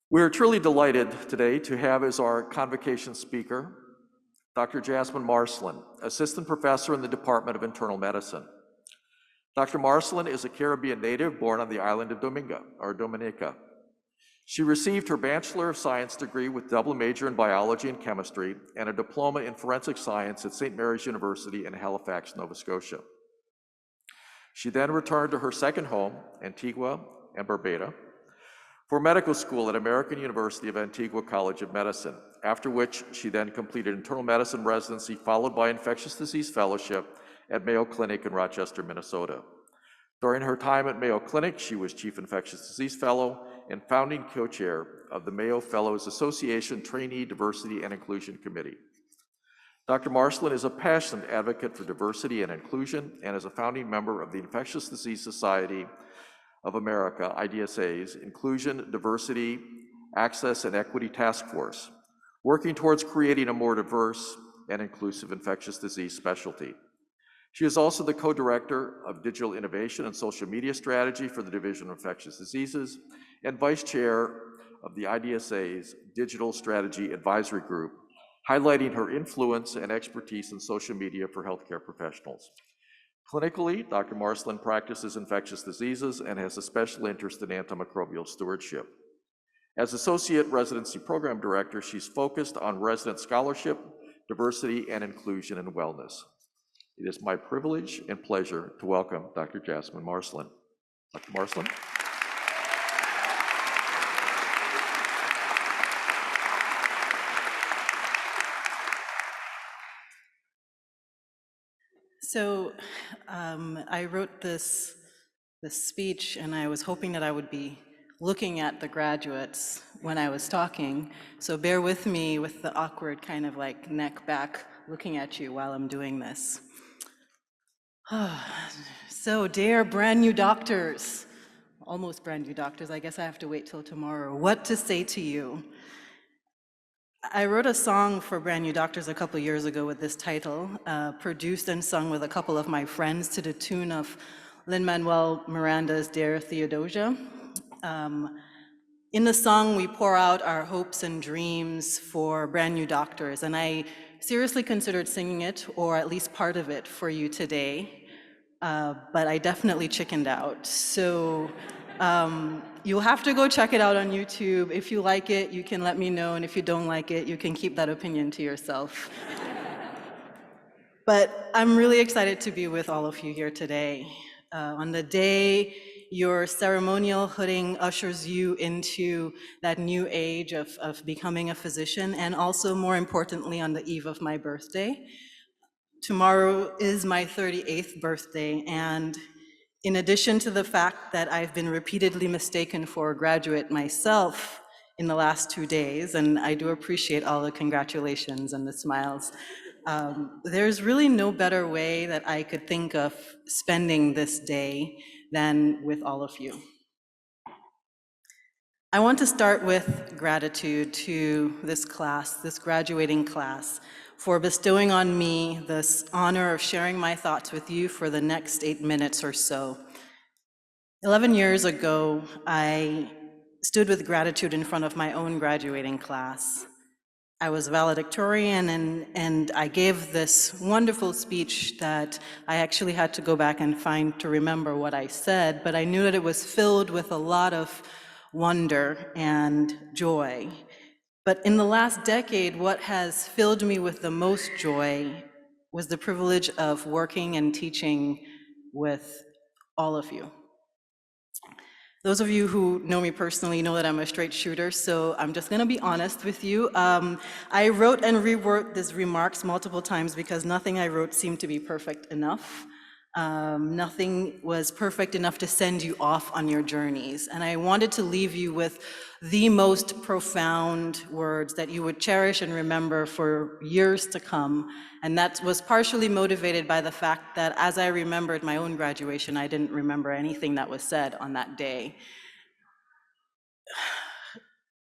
We are truly delighted today to have as our convocation speaker, Dr. Jasmine Marcelin, Assistant Professor in the Department of Internal Medicine. Dr. Marcelin is a Caribbean native born on the island of Dominica. She received her Bachelor of Science degree with double major in biology and chemistry and a diploma in forensic science at St. Mary's University in Halifax, Nova Scotia. She then returned to her second home, Antigua and Barbuda, for medical school at American University of Antigua College of Medicine, after which she then completed internal medicine residency followed by infectious disease fellowship at Mayo Clinic in Rochester, Minnesota. During her time at Mayo Clinic, she was Chief Infectious Disease Fellow and founding co-chair of the Mayo Fellows Association Trainee Diversity and Inclusion Committee. Dr. Marcelin is a passionate advocate for diversity and inclusion and is a founding member of the Infectious Disease Society of America, IDSA's Inclusion, Diversity, Access, and Equity Task Force, working towards creating a more diverse and inclusive infectious disease specialty. She is also the co-director of Digital Innovation and Social Media Strategy for the Division of Infectious Diseases and vice chair of the IDSA's Digital Strategy Advisory Group, highlighting her influence and expertise in social media for healthcare professionals. Clinically, Dr. Marcelin practices infectious diseases and has a special interest in antimicrobial stewardship. As Associate Residency Program Director, she's focused on resident scholarship, diversity, and inclusion and wellness. It is my privilege and pleasure to welcome Dr. Jasmine Marcelin. Dr. Marcelin. So I wrote this speech, and I was hoping that I would be looking at the graduates when I was talking. So bear with me with the awkward kind of like neck back looking at you while I'm doing this. So dear brand new doctors, almost brand new doctors, I guess I have to wait till tomorrow, what to say to you? I wrote a song for brand new doctors a couple years ago with this title, produced and sung with a couple of my friends to the tune of Lin-Manuel Miranda's Dear Theodosia. In the song, we pour out our hopes and dreams for brand new doctors, and I seriously considered singing it, or at least part of it, for you today, but I definitely chickened out. So you'll have to go check it out on YouTube. If you like it, you can let me know, and if you don't like it, you can keep that opinion to yourself. But I'm really excited to be with all of you here today. On the day your ceremonial hooding ushers you into that new age of becoming a physician, and also, more importantly, on the eve of my birthday. Tomorrow is my 38th birthday, and in addition to the fact that I've been repeatedly mistaken for a graduate myself in the last 2 days, and I do appreciate all the congratulations and the smiles, there's really no better way that I could think of spending this day than with all of you. I want to start with gratitude to this class, this graduating class, for bestowing on me this honor of sharing my thoughts with you for the next 8 minutes or so. 11 years ago, I stood with gratitude in front of my own graduating class. I was valedictorian, and I gave this wonderful speech that I actually had to go back and find to remember what I said, but I knew that it was filled with a lot of wonder and joy. But in the last decade, what has filled me with the most joy was the privilege of working and teaching with all of you. Those of you who know me personally know that I'm a straight shooter, so I'm just gonna be honest with you. I wrote and rewrote these remarks multiple times because nothing I wrote seemed to be perfect enough. Nothing was perfect enough to send you off on your journeys. And I wanted to leave you with the most profound words that you would cherish and remember for years to come. And that was partially motivated by the fact that as I remembered my own graduation, I didn't remember anything that was said on that day.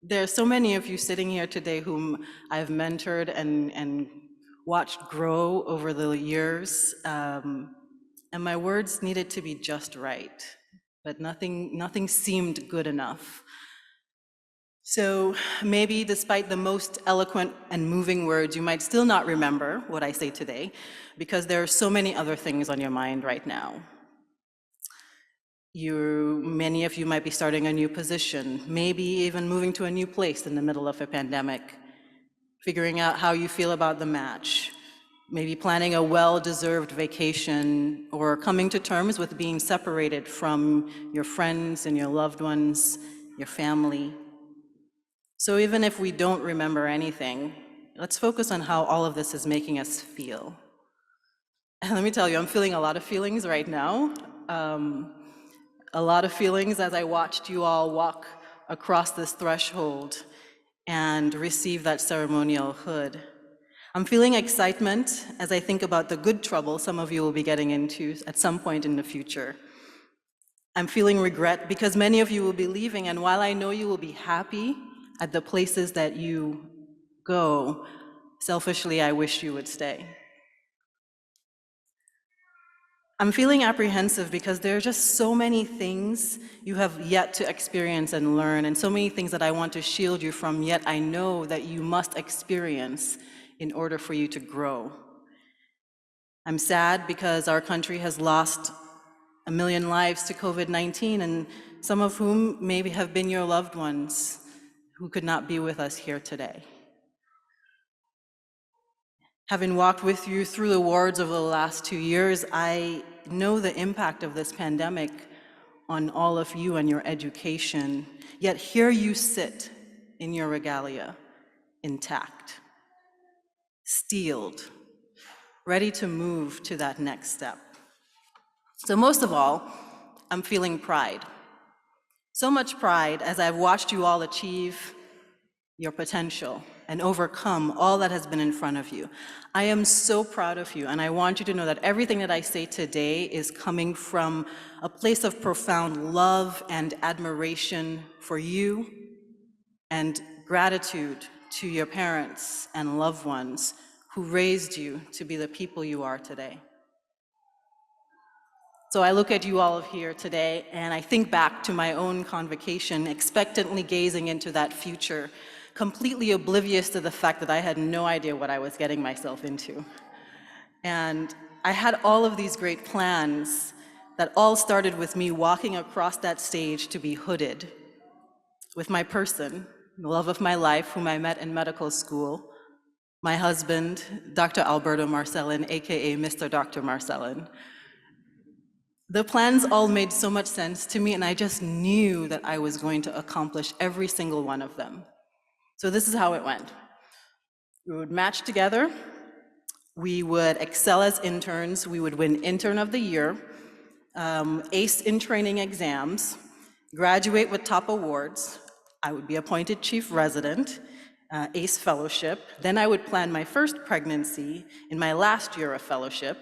There are so many of you sitting here today whom I've mentored and watched grow over the years. And my words needed to be just right, but nothing seemed good enough. So maybe despite the most eloquent and moving words, you might still not remember what I say today, because there are so many other things on your mind right now. Many of you might be starting a new position, maybe even moving to a new place in the middle of a pandemic, figuring out how you feel about the match, maybe planning a well-deserved vacation, or coming to terms with being separated from your friends and your loved ones, your family. So even if we don't remember anything, let's focus on how all of this is making us feel. And let me tell you, I'm feeling a lot of feelings right now. A lot of feelings as I watched you all walk across this threshold and receive that ceremonial hood. I'm feeling excitement as I think about the good trouble some of you will be getting into at some point in the future. I'm feeling regret because many of you will be leaving, and while I know you will be happy at the places that you go, selfishly, I wish you would stay. I'm feeling apprehensive because there are just so many things you have yet to experience and learn, and so many things that I want to shield you from, yet I know that you must experience in order for you to grow. I'm sad because our country has lost 1 million lives to COVID-19, and some of whom maybe have been your loved ones who could not be with us here today. Having walked with you through the wards over the last 2 years, I know the impact of this pandemic on all of you and your education, yet here you sit in your regalia, intact, steeled, ready to move to that next step. So most of all, I'm feeling pride. So much pride as I've watched you all achieve your potential and overcome all that has been in front of you. I am so proud of you, and I want you to know that everything that I say today is coming from a place of profound love and admiration for you and gratitude to your parents and loved ones who raised you to be the people you are today. So I look at you all here today, and I think back to my own convocation, expectantly gazing into that future, completely oblivious to the fact that I had no idea what I was getting myself into. And I had all of these great plans that all started with me walking across that stage to be hooded with my person, the love of my life, whom I met in medical school, my husband, Dr. Alberto Marcelin, AKA Mr. Dr. Marcelin. The plans all made so much sense to me, and I just knew that I was going to accomplish every single one of them. So this is how it went. We would match together, we would excel as interns, we would win Intern of the Year, ace in training exams, graduate with top awards, I would be appointed chief resident, ace fellowship, then I would plan my first pregnancy in my last year of fellowship,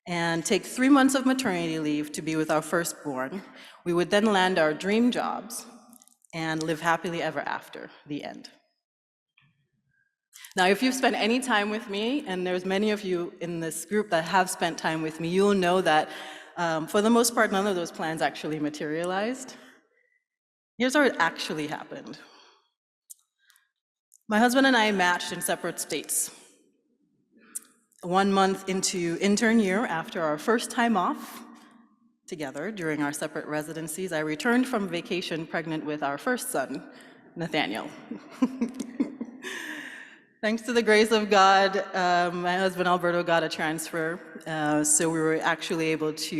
and take 3 months of maternity leave to be with our firstborn. We would then land our dream jobs and live happily ever after, the end. Now, if you've spent any time with me, and there's many of you in this group that have spent time with me, you'll know that for the most part, none of those plans actually materialized. Here's how it actually happened. My husband and I matched in separate states. 1 month into intern year, after our first time off together during our separate residencies, I returned from vacation pregnant with our first son, Nathaniel. Thanks to the grace of God, my husband Alberto got a transfer, so we were actually able to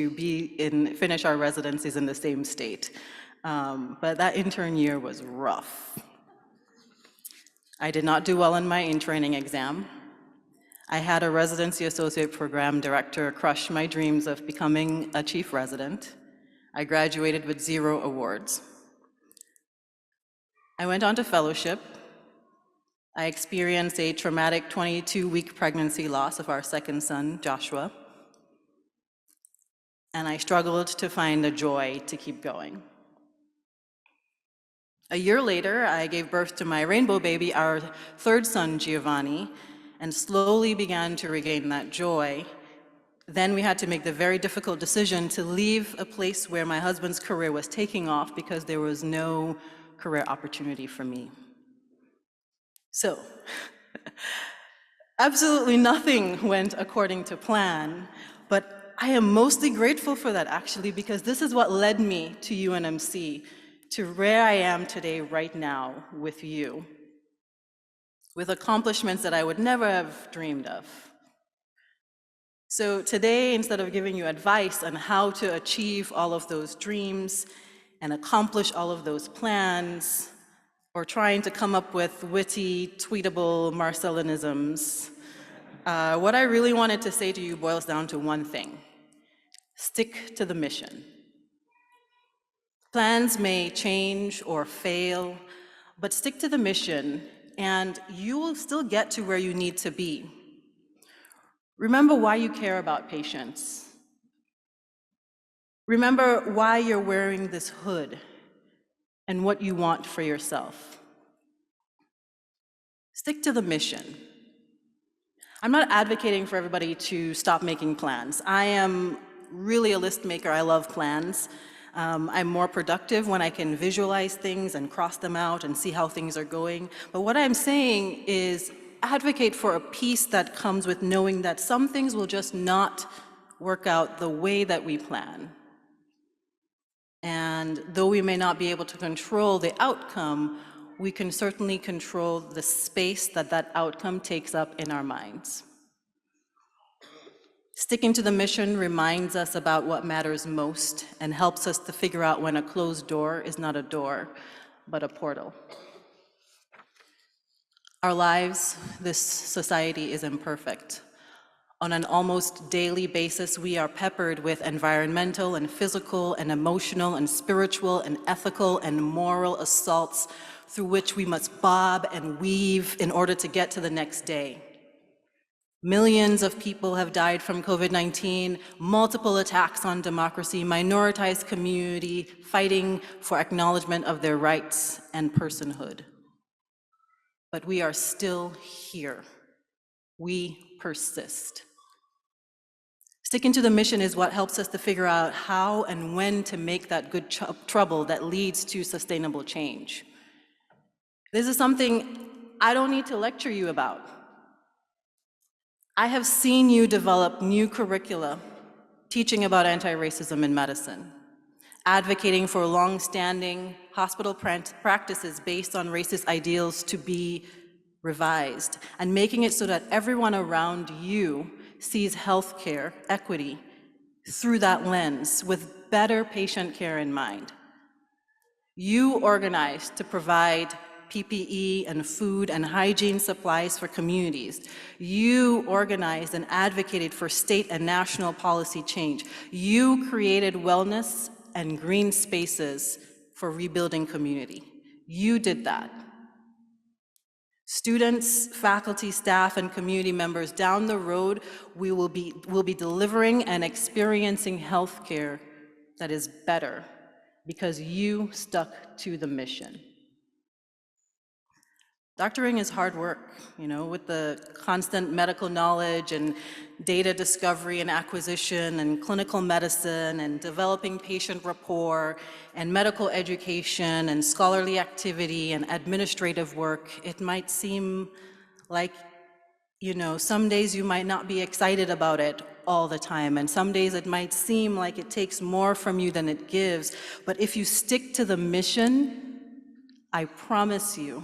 finish our residencies in the same state. But that intern year was rough. I did not do well in my in-training exam. I had a residency associate program director crush my dreams of becoming a chief resident. I graduated with 0 awards. I went on to fellowship. I experienced a traumatic 22-week pregnancy loss of our second son, Joshua. And I struggled to find the joy to keep going. A year later, I gave birth to my rainbow baby, our third son, Giovanni, and slowly began to regain that joy. Then we had to make the very difficult decision to leave a place where my husband's career was taking off because there was no career opportunity for me. So, absolutely nothing went according to plan, but I am mostly grateful for that actually, because this is what led me to UNMC, to where I am today right now with you, with accomplishments that I would never have dreamed of. So today, instead of giving you advice on how to achieve all of those dreams and accomplish all of those plans, or trying to come up with witty, tweetable Marcelinisms, what I really wanted to say to you boils down to one thing: stick to the mission. Plans may change or fail, but stick to the mission and you will still get to where you need to be. Remember why you care about patients. Remember why you're wearing this hood and what you want for yourself. Stick to the mission. I'm not advocating for everybody to stop making plans. I am really a list maker. I love plans. I'm more productive when I can visualize things and cross them out and see how things are going. But what I'm saying is advocate for a peace that comes with knowing that some things will just not work out the way that we plan. And though we may not be able to control the outcome, we can certainly control the space that that outcome takes up in our minds. Sticking to the mission reminds us about what matters most and helps us to figure out when a closed door is not a door, but a portal. Our lives, this society, is imperfect. On an almost daily basis, we are peppered with environmental and physical and emotional and spiritual and ethical and moral assaults through which we must bob and weave in order to get to the next day. Millions of people have died from COVID-19, multiple attacks on democracy, minoritized community fighting for acknowledgement of their rights and personhood. But we are still here. We persist. Sticking to the mission is what helps us to figure out how and when to make that good trouble that leads to sustainable change. This is something I don't need to lecture you about. I have seen you develop new curricula teaching about anti-racism in medicine, advocating for long-standing hospital practices based on racist ideals to be revised, and making it so that everyone around you sees healthcare equity through that lens with better patient care in mind. You organized to provide PPE and food and hygiene supplies for communities. You organized and advocated for state and national policy change. You created wellness and green spaces for rebuilding community. You did that. Students, faculty, staff, and community members down the road, we will be delivering and experiencing healthcare that is better because you stuck to the mission. Doctoring is hard work, with the constant medical knowledge and data discovery and acquisition and clinical medicine and developing patient rapport and medical education and scholarly activity and administrative work. It might seem like, some days you might not be excited about it all the time, and some days it might seem like it takes more from you than it gives. But if you stick to the mission, I promise you,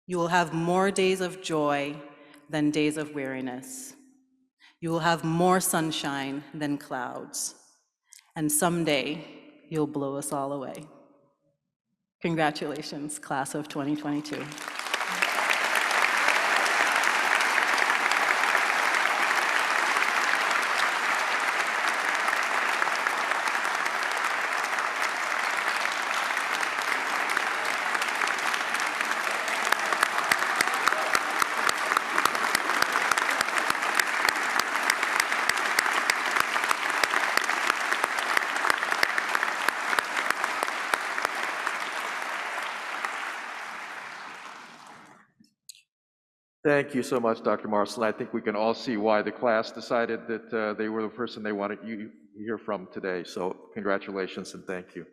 you will have more days of joy than days of weariness. You will have more sunshine than clouds. And someday, you'll blow us all away. Congratulations, class of 2022. Thank you so much, Dr. Marcelin. I think we can all see why the class decided that they were the person they wanted you to hear from today. So congratulations and thank you.